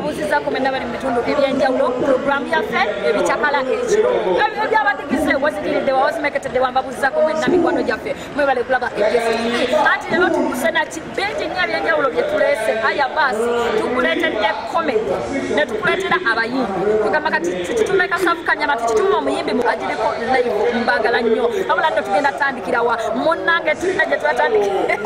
mbabuuzizaako mwenna bali mu bitundu ebyenjawulo puroguramu yaffe ebikyakala ekiro ebyabadigize wazitiridde wawazimeketedde wambabuuzizaako mwenna mikwano gyaffe mwebale kulaba ebyesii anti lero tuguse naki bingi nnyo ebyenjawulo bye tuleese aya baasi tukuleetedde komedi ne tukuleetera abayimbi tugamba kati tukitume Kasavu Kanyama tukitume omuyimbi mu agiriko live mbagala nnyo wabula nno tugenda tutandikirawa munnange tulina gye twatandikira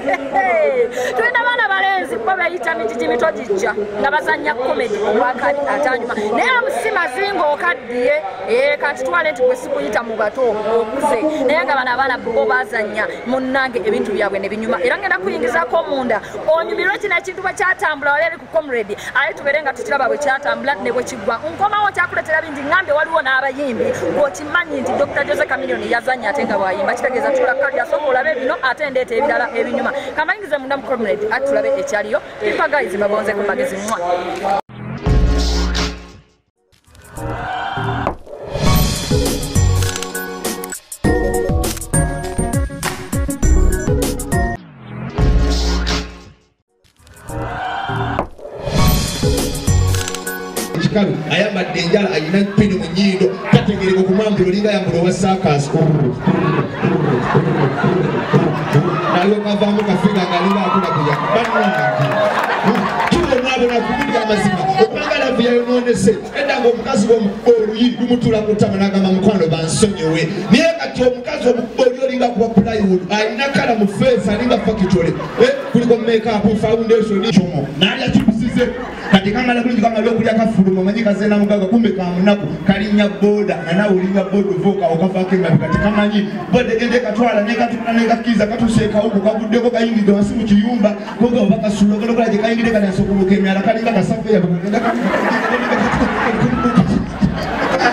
tulina baana balenzi bo beyita mijiji mito gijja nga bazannya komedi omwakali atanyuma naye amusi mazinga okaddiye kati twale nti gwe sikuyita mu bato okuze naye nga bano abaana bo bazannya munnange ebintu byabwe ne binyuma era ngenda kuyingizaako munda onyumirwe kino ekintu bwe kyatambula wali eri ku comrade aye tubeere nga tukiraba bwe kyatambula ne bwe kiggwa nkomawo kyakuleetera bingi ngambe waliwo n'abayimbi bw'okimanyi nti Dr. Jose Chameleon yazannya ate nga bwayimba kitegeeza tula kali yasobola olabe bino ate ndeeta ebirala ebinyuma kamayingize munda mu comrade ati tulabe ekyaliyo pipa guys babonze ku magezi mwa ayambadde enjala ayina pini mu nnyindo tategereka okumwambula olinga yambula owa saakasi nalwo kavaamu kafiga ngaalinga akulakuya kibonabona kubulya amazima okubanga lavu yayononese edda nga omukazi oluyi lumutula ku ttama n'agamba mukwano bansonyiwe naye kati omukazi omukuboli olinga kuba plywood alina kala mu feesi alinga fakitole kuliko makeup foundation kyomo nalya kibusize kati kamala bulungi kamala okulya kafuluma omanyi kazeena mugaga kumbe ka munaku kalinnya boda nga nawe olinga boda ovuuka okavaako embabi kati kamanyi boda egende katwala nekatuna nekakkiriza katuseekawoko kavuddeko kayingidde wansi mu kiyumba koga oba kasula ogolokola gye kayingidde katansa okubuuka emyala kalinga kasafeya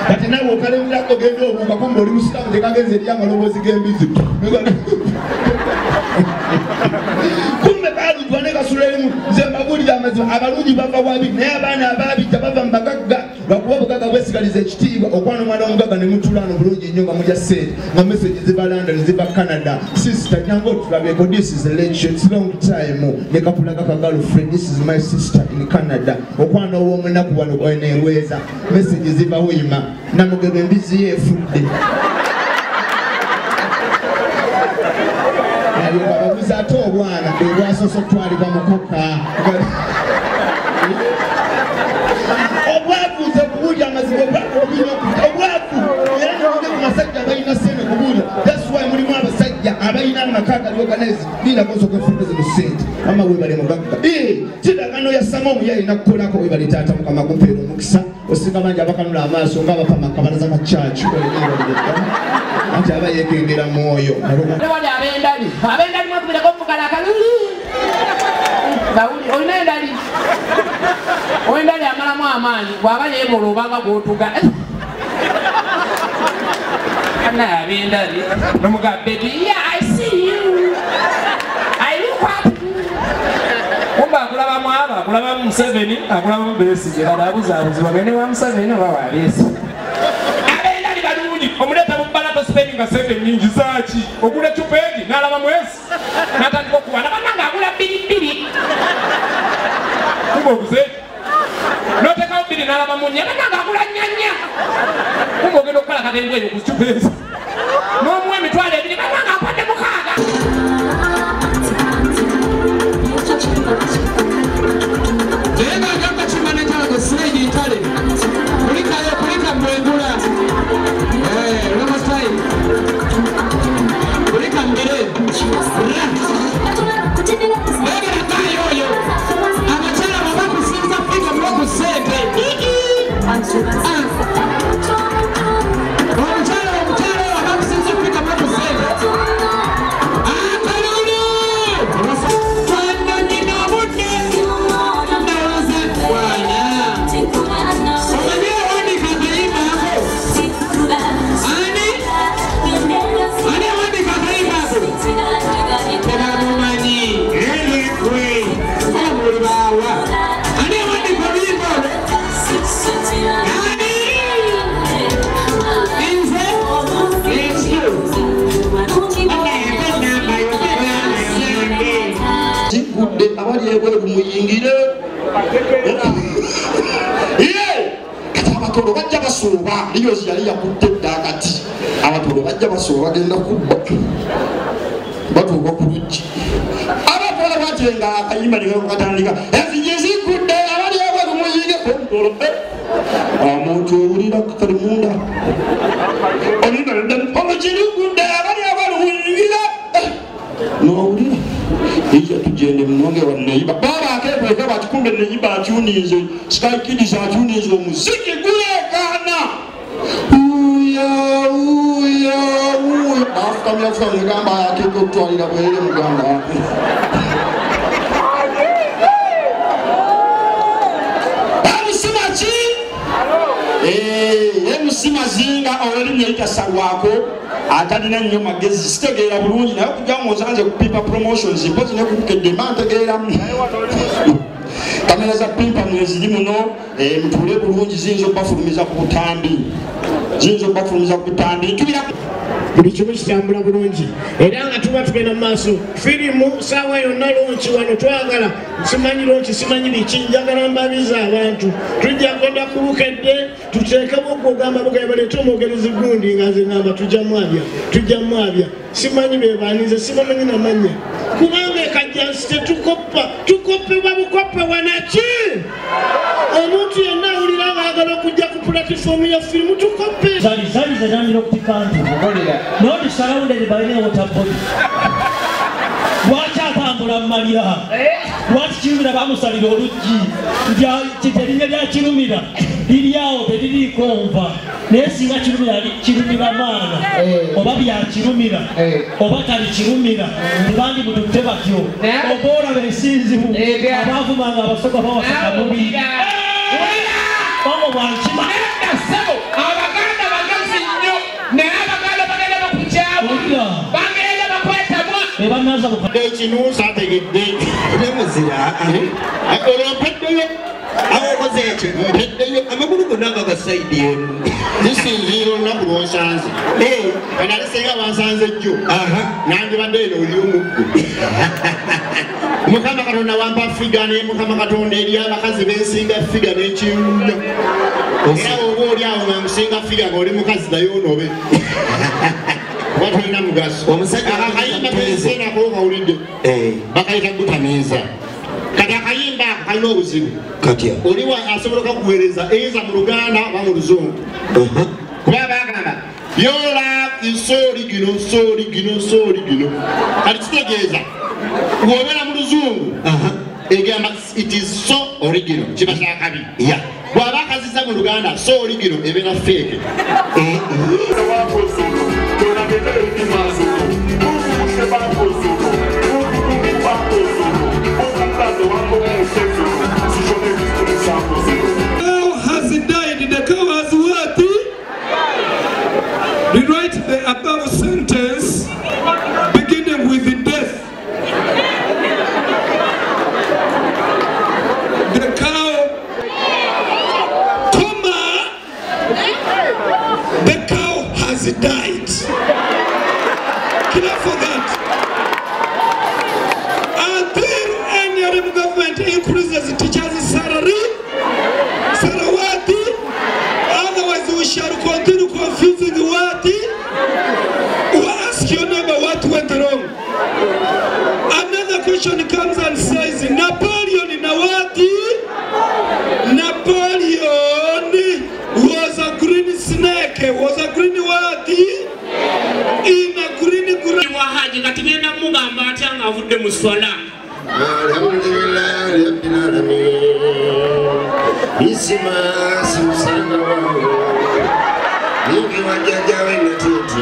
kati nawe okalemulako ogenda obuuka kumbe oli musiramu gyekagenza eri amaloboozi g'embizi kumbe kalujwa nekasula erimu nze mbabulira amazima abalungi bava wabi naye abaana ababijja bava mu bagagga lwakuba obugagga bwesigaliza ekitiibwa okwana omwana w'omugagga ne mutulaano bulungi nnyo nga mujja sente nga message ziva London ziva Canada sister nyango otulabeko this is a legend it's long time ne kapulaga ka girlfriend this is my sister in Canada okwana ow'omunaku wano oneerweza message ziva Wima namugego embizi yeefudde babuza ate obwana bwebwasoose okutwalibwa mukoka obwavuze kubuulya amazima obwavu era nonge ku masajja abalina sente kubuulya that's why mulimu abasajja abalina amaka galioganize lindakosoka efuneze mu sente ama webale mugagga kidagano yasama omuye alina kukolako webale taata mukama kumpeera omukisa osinga bangi abakanula amaaso nga bapamaka balaza ka church anti aba yegendera mwoyo wali abendali mwatubireko omugala akalulu olina endali amalamu amaanyi bwaba yeebola obanga gwotuga naye abendali nomuga baby yeah I see you I look at kumba akulabamu aba akulabamu Museveni akulabamu Besigye kati abuzaabuzi bagende wa Museveni oba wa Besigye abendali balungi omuleeta mu bbalato spending nga sente nnyingi zaaki ogula ecupa egi n'alaba mwezi n'atandika okuwana bannanga agula bbiribbiri kumba oguzeeki n'otekawo bbiri n'alaba munnya bannanga agula nnyanya kumba ogenda okukola katembu eyo ku cupa ezi n'omuwa emitwalo ebiri bannanga apadde mukaaga naye ng'agamba kimanekaago sireegi ntale kulikayo kulika mwengula Ramastayi kulika mbire legera kayo oyo abakyala babakusinza fika mwoku sente omukyala wabakusinza fika mwoku sente akalulu twandonyina obudde ndowooza kwanya omanyi owandika akayimbaako ani awandika akayimbaako tebamumanyi elikwe abuli baawa ani awandika oluyimba olwo ani nze kikudde abali ebweru muyingire kati abatolo bajja basooba liyozi yali yakutte eddagati abatolo bajja basooba bagenda kubba batuuka ku luggi abatwala batyenga akayimba nekatandika ezinye zikudde abali abalumuyinge kontolobe omuntu owulira kali munda omukirugudde abali abalumuyingira nowulira ija tugende munonge waneiba baba akekweka batikumbe neiba akyunize skykids akyunize omuziki gulekana afukamyafuka negamba yakeka okutwalira bwerere muganda wake emusimazinga olulimi yayitasalwako atalina nnyo magezi sitegeera bulungi naye okujjamu nsanze kupimpa promotions mpozi nekubukedde ma ntegeeramu kamera za pimpa mweziri muno mutule bulungi ziyinza okubafulumiza ku butambi buli kimu kitambula bulungi era nga tuba tugenda mu maaso firimu saawa yonna lonki wano twagala simanyi lonki simanyi biki njagala mbabiza abantu tujja kwenda ku bukedde tuteekemu okugamba bugaya baleete omwogerezi gundi nga nze ngamba tujjamu abya simanyi bebaanize sibamanyi namanya kubanga ekajjansi tukoppebwa bukoppe wanaki omuntu yenna awulira ngaagala okujja ku pulatifomu ya firimu tukoppe zanira okutikantu not surrounded by the water body. Watch out, Ambula Maria. Watch you with Amusali Oluji. Chiterina Chilumida. Didiao, the Didi Comba. Nessinga Chilumida Mana. Obabia Chilumida. Obakari Chilumida. Bandi Mutebakio. Obora Vesizi. Abavumanga was so about Abubi. Oh, one Chima. ekinuusa ategedde nemuzira olwompeddeyo awokoze ekyo mpeddeyo amagulu gonna nga gasaidi enu zisinziira olunaku lwonsanze kanali senga wansanze jjo nandibadde eno oli omuggo mukama katonda wampa figa naye mukama katonda eri abakazi bensinga figa n'ekirunya era oba oli awo nga musinga figa ngaoli mukazi naye onobe watolina mugaso akayimba kensenako kawulidde bakayita gutamiiza kati akayimba ako kalina obuzibu oliwa asobola kakuweereza eyeza mu luganda oba mu luzungu kuba bagamba yola nsooli gino kati kitegeeza bw'obeera mu luzungu egamba it is so original kiba kyakabi bw'aba akaziza mu luganda so original ebeera fake Cow has died, the cow has what? Rewrite the above sentence beginning with the death. The cow, the cow has died. Clear for that. Until any Arab government increases teachers' salary, Sarawati, otherwise we shall continue confusing Wati. Or ask your neighbor what went wrong. Another question comes and says, Napoleon was a green snake, was a green Wati. In a green wahaji katigenda mugamba atya nga avudde mu swala alhamdulillah rabbil alamin isima simsana wangu ningi wajajawe na titi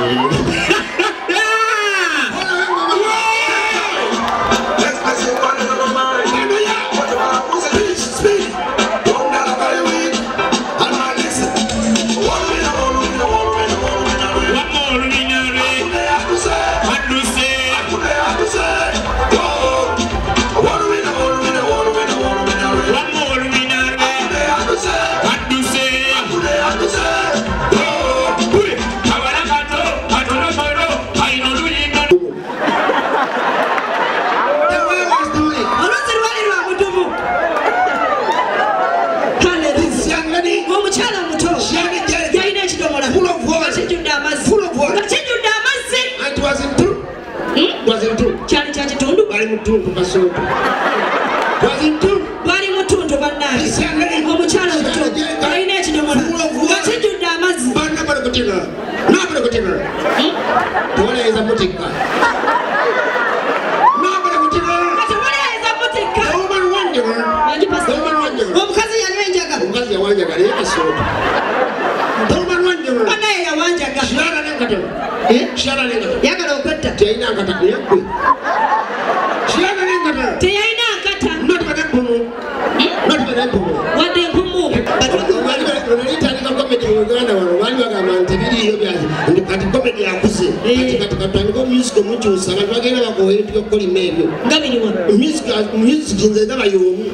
mutundu kasooto bali mutundu bannange omukyalo omuto alina ekidomola akijjudde amazzi banna bali kutegala nabali kutegala tewaleeza mutikka nabali kutegala tewaleeza mutikka omani wanjagala omukazi yaliwo enjaga omukazi yawanjaga naye kasooto omani wanjagala banaye yawanjaga kirala nenkatalo kirala nenkatalo yagala okwetta teyalina nkata nayaggwe kirala nenkatalo teyalina nkata notibane empumu notibane empumu wadde empumu olitandika komedi mu uganda wano baali bagamba nti biriyo kati komedi yakuze kati katandika omusiki omukyusa abantu bagenda bakowa ebintu byokukolima ebyo nga biriwa musiki nze ndaba y'omu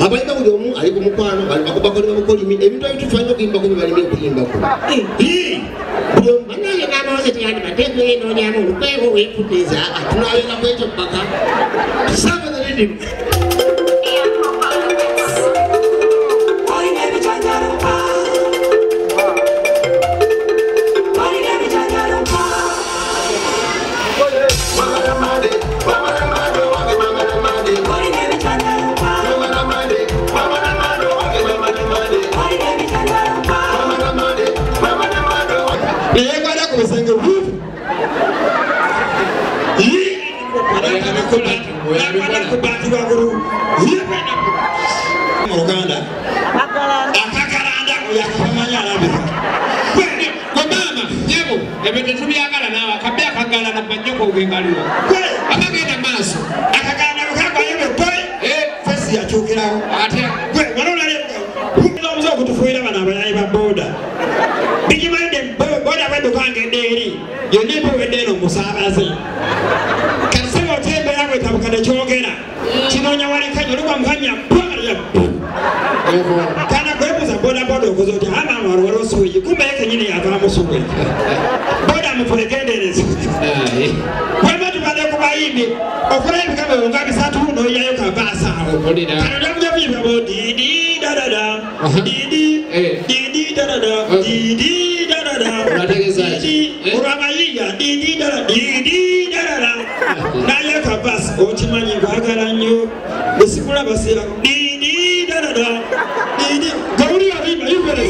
abalina buli omu ali ku mukwano bakolima bukolimi ebintu ebitufanya okuyimbako byebalimi okuyimbako buli omu banaye n'amawaze teyandibadde enonyamu olukwego weefudiza tunayola ku ekyo ppaka tusaabazeredimu Uganda akakalanda yakamanya alabika kwa mama nyebo ebete tubyagala nawe kabya akagala na panyoko ugengalira abagenda maso akakalanda kakwa yebe boy fesi yachukirawo ate gwe wanola leo muzo kutufuira bana abayayi ba boda bijimaide boda bado kangende eri yonipo wedeno musabaze kasema tembe yawe tabukane chogera kinonya wali kanyo lugwa mkanya ya kana kwebuza boda boda okozote ama warwaro suwe kumbe yake nyine yavamo suwe boda mufulekendereza kwema tubade kubayimbi okulayibi kama ungabi satu no yayo kabasa awo kana ndamuja vipa bo didi dadada didi dadada didi dadada didi urabayiya didi dadada naye kabasa ochimanyi bagala nnyo esikula basira didi dadada didi gauri abiba yubere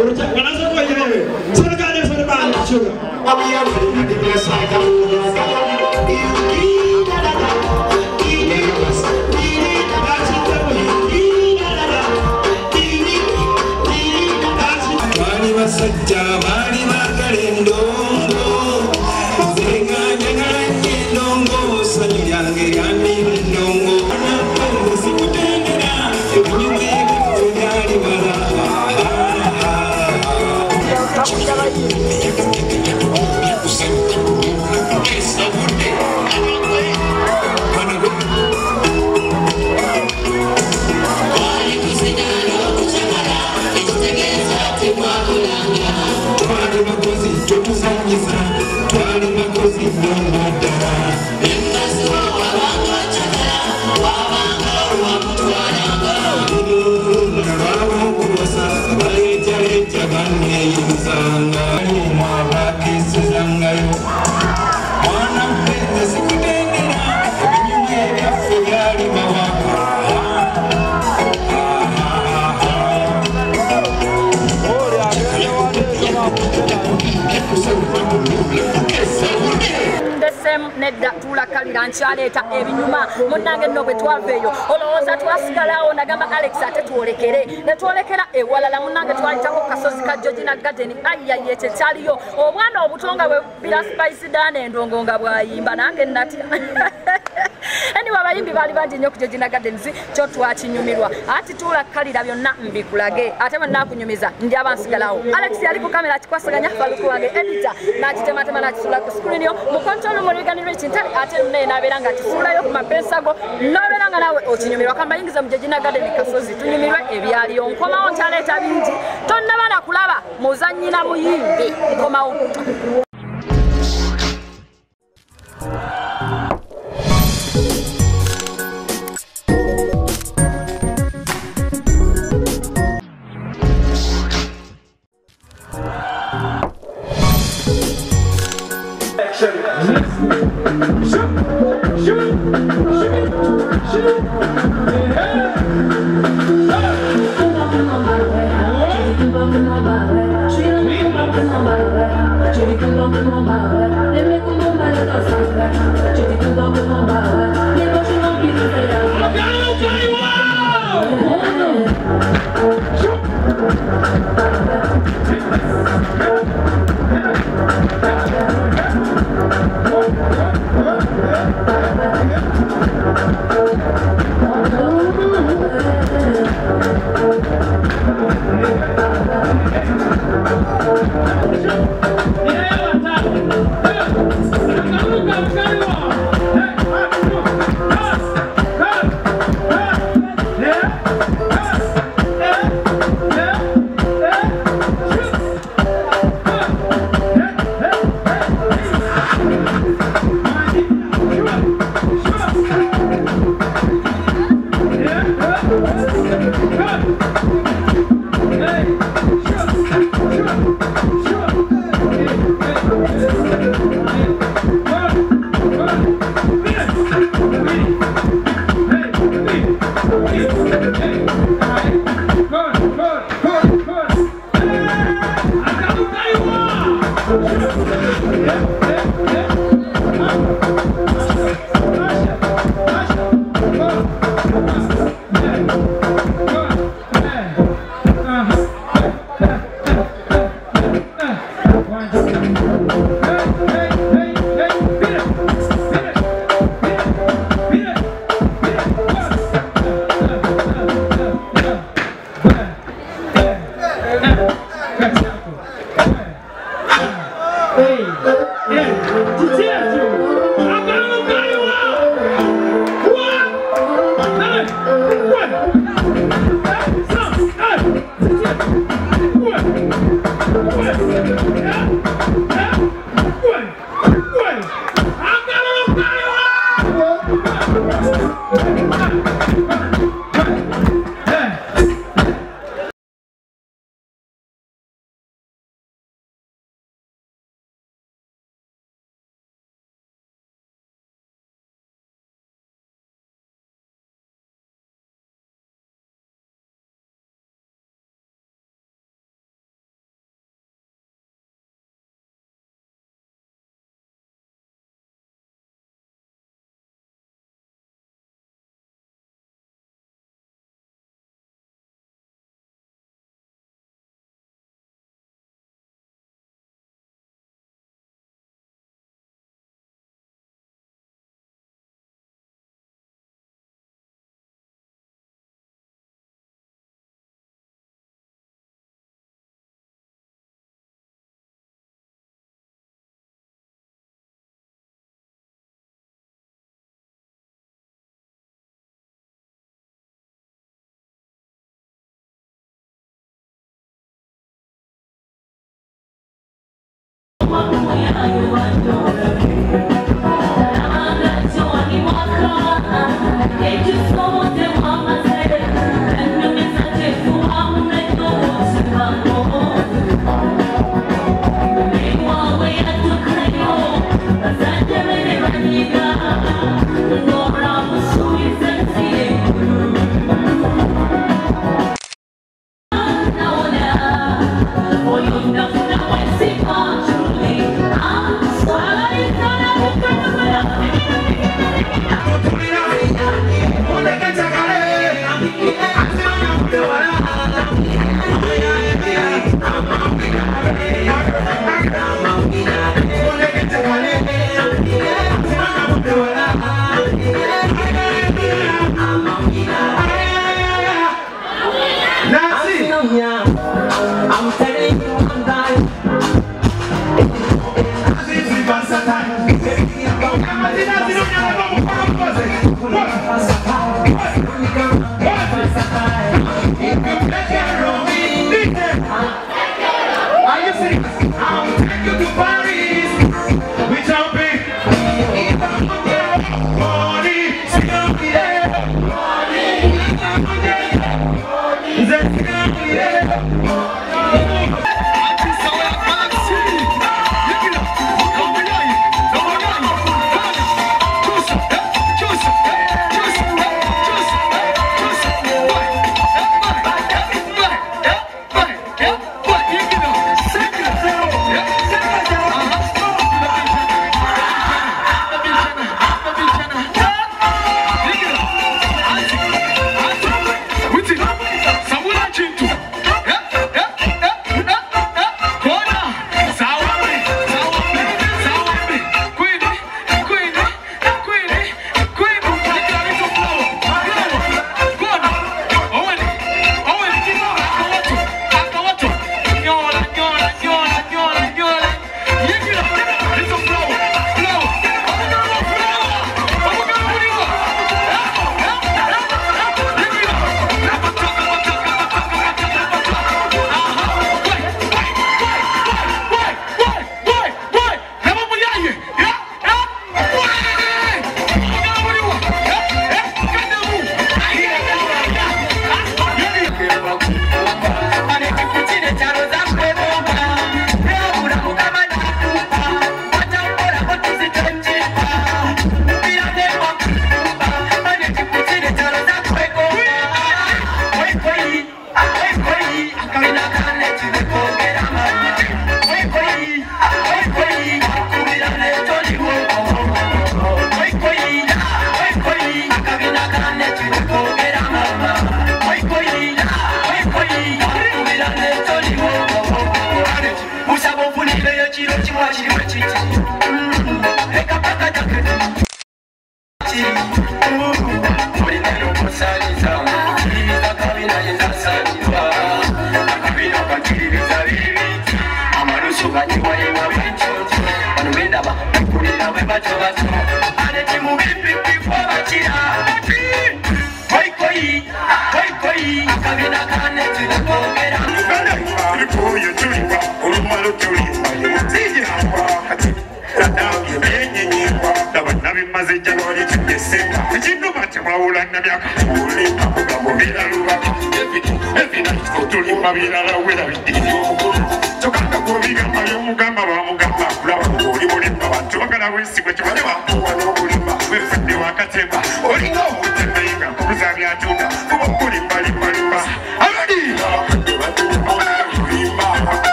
uruta wanaza kwa yewe serikali fere bana chuga abiya fere didi saka sajja bali magalendo zenganya nganye ndongo sanyu yange yani ndongo ana sikutendera ebinyume byali bala nedda tulakalira nkyaleeta ebinyuma munnange nno bwe twaveeyo olowooza twasigalawo nagamba Alex ate twolekere ne twolekera ewalala munnange twayitako kasozi ka Georgina Garden ayiyaye kyekyaliyo obwana obutonga bwe bira Spice Dana endongo nga bwayimba nange natya anyway abayimbi baali bangi nnyo ku Georgina Gardens kyo twakinyumirwa ati tulakalira byonna mbikulage ate bwe nnakunyumiza ndi abansigalawo Alex yali ku kamera akikwasaganya Faluku wange editor n'akitematema n'akisula ku screen yo mu control mu Regan Chintali ate nne nabeera nga kisulayo ku mapesago nobeera nga nawe okinyumirwa kambayingiza mu Georgina Garden kasozi tunyumirwe ebyaliyo nkomawo nkyaleeta bingi tonnaba na kulaba muzannyina muyimbi nkomawo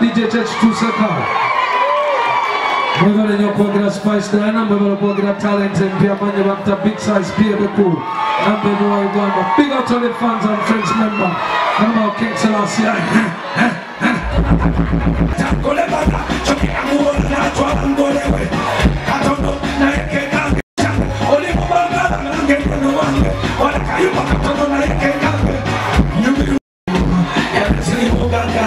DJ Church to Saka. Mwevale nyokwogera Spice Diana, mwevale kwogera talent mpya manye bamta big size pia beku. Nambe mwa Uganda. Big out to the fans and friends member. Number of King Selassie. Takole bata, choki amuona na chwa ngolewe. Katono na yeke kange. Oli mbanga na nge no wange. Wala kayuma katono na yeke kange. Yumi ya sini mbanga.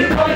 Hey!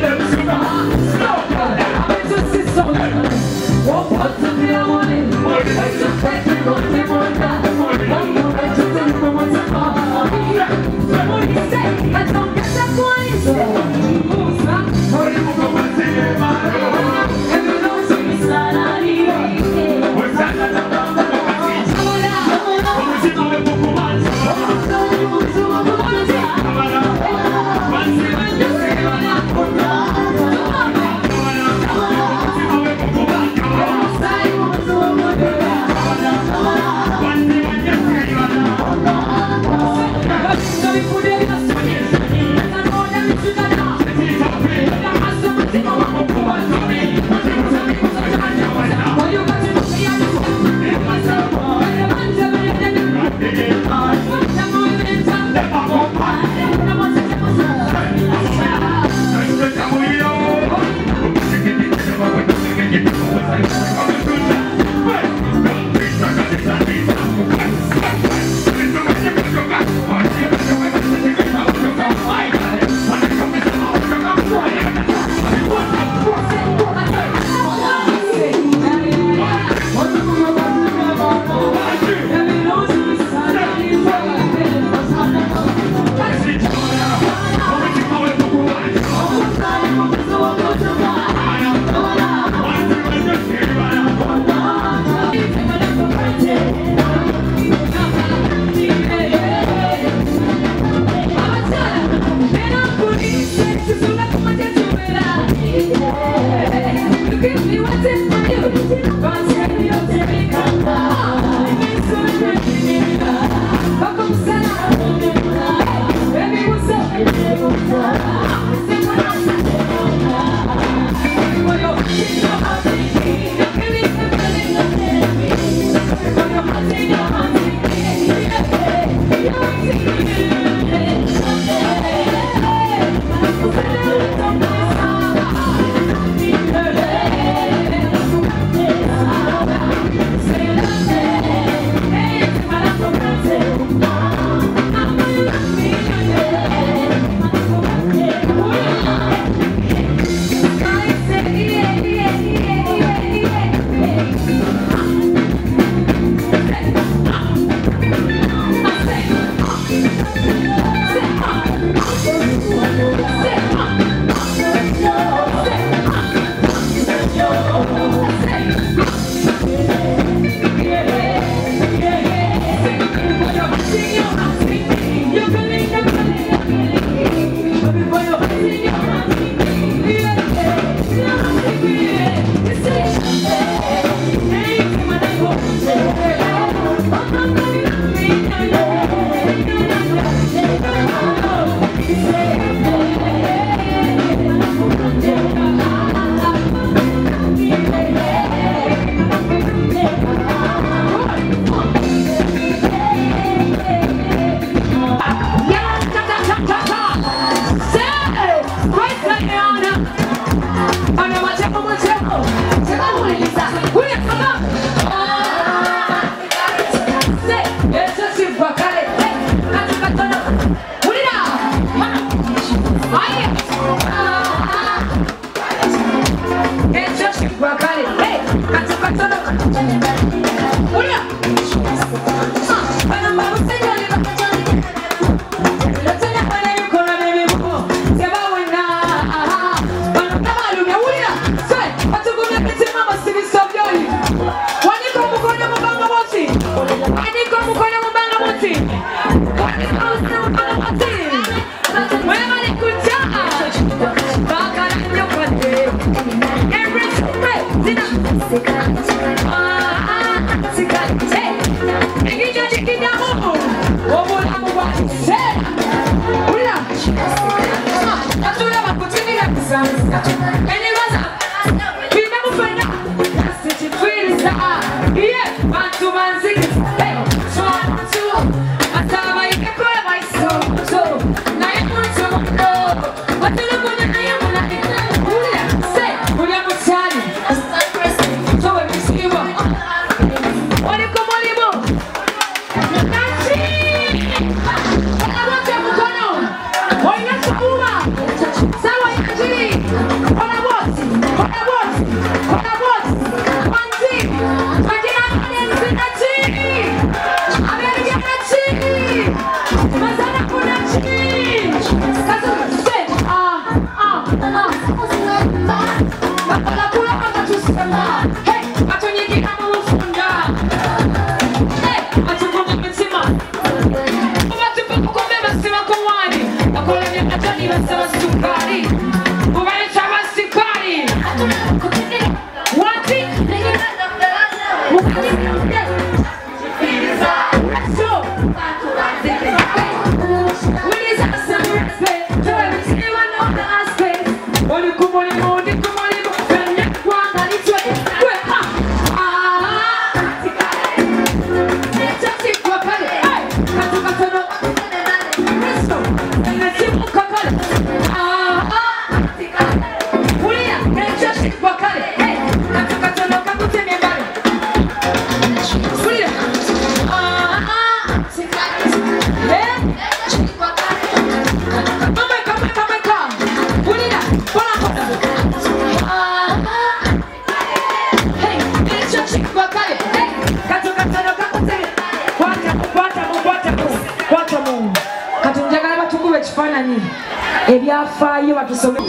ebyafaayo batusome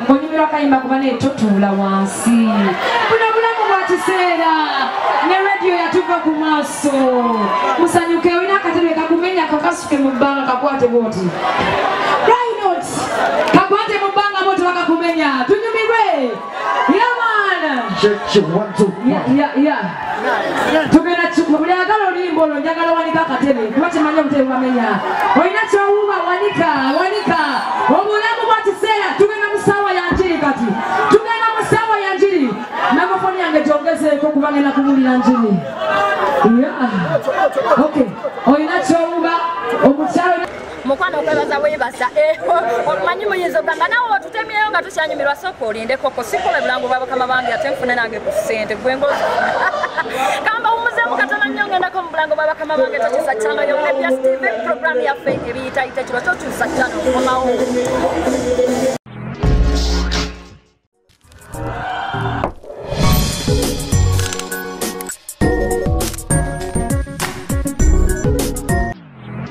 onyumirwa kayimba kuba netotuula wansi buno bulamu bwa kiseera ne rediyo yatuva ku maaso musanyuke olina akatebe kakumenya kakasuke mu bbanga kakwate bwoti rhinot kakwate mu bbanga bwoti bakakumenya tunyumirwe tugenda buli agala oluyimba olwo njagala wanika akatebe kuba kimanya obutebe bwamenya olina kyowuuba wanika obulamu bwa kiseera tugenda mu ssaawa ya njiri kati tugenda mu ssaawa ya njiri namafoni yange gyongezeeko kuba ngenda kuwulira njiri olina kyowuuba omukyalo mukwano okwebaza webaza olumanyi muyinza ogamba nawe otutemyeyo nga tukyanyumirwa sooka olindekoko sikola bulangu bwabakama bange ate nfune nange ku ssente gwengozi kamba omuzemu katana nnyo ngendako mu bulango bwa bakama bange tokyusa channel yo Nebbias TV program yaffe ebiyita ekiro tokyusa channel komawo